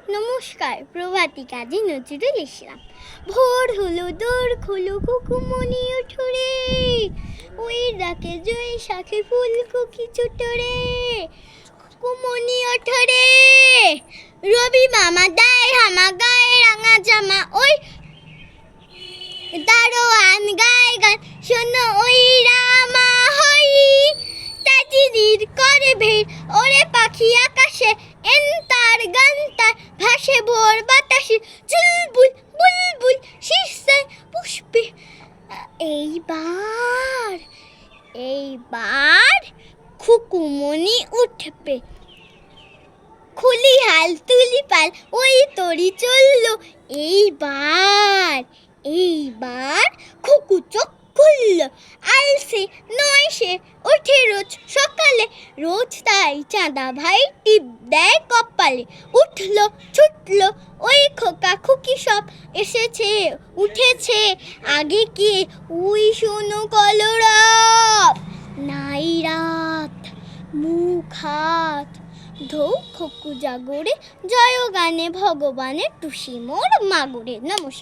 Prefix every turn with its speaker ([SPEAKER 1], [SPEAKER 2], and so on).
[SPEAKER 1] নমস্কার, প্রভাতী কাজী নজরুল ইসলাম। ভোর হলো, দোর খোলো, কুকুমনি ওঠো রে, ওই ডাকে জয় শাখে ফুলকুকি ছোটো রে, কুকুমনি ওঠো রে। রবি মামা দেয় হামা, গায়ে রাঙা জামা, ওই দারোয়ান গায় গান, শোনো ওই রামা হই, তাজিদির করে ভিড়, ওরে পাখি আকাশে এন তার গান তার ভাসে ভোর বাতাসে, চুলবুল বুলবুল শীর্ষে পুষ্পে। এইবার খুকুমনি উঠবে, খুলি হাল তুলি পাল, ওই তরি চললো। এইবার খুকু চোখ খুলল, আলসে নয় সে ওঠে রোজ সকালে, রোজ তাই চাঁদা ভাই টিপ দেয় কপালে। উঠলো ছুটলো ওই খোকা খুকি সব, এসেছে উঠেছে আগে কে, উই শোনো কলরব। নাই রাত মুখ হাত ধৌ খোকু জাগরে, জয় গানে ভগবানের টুসি মোর মাগরে। নমস্কার।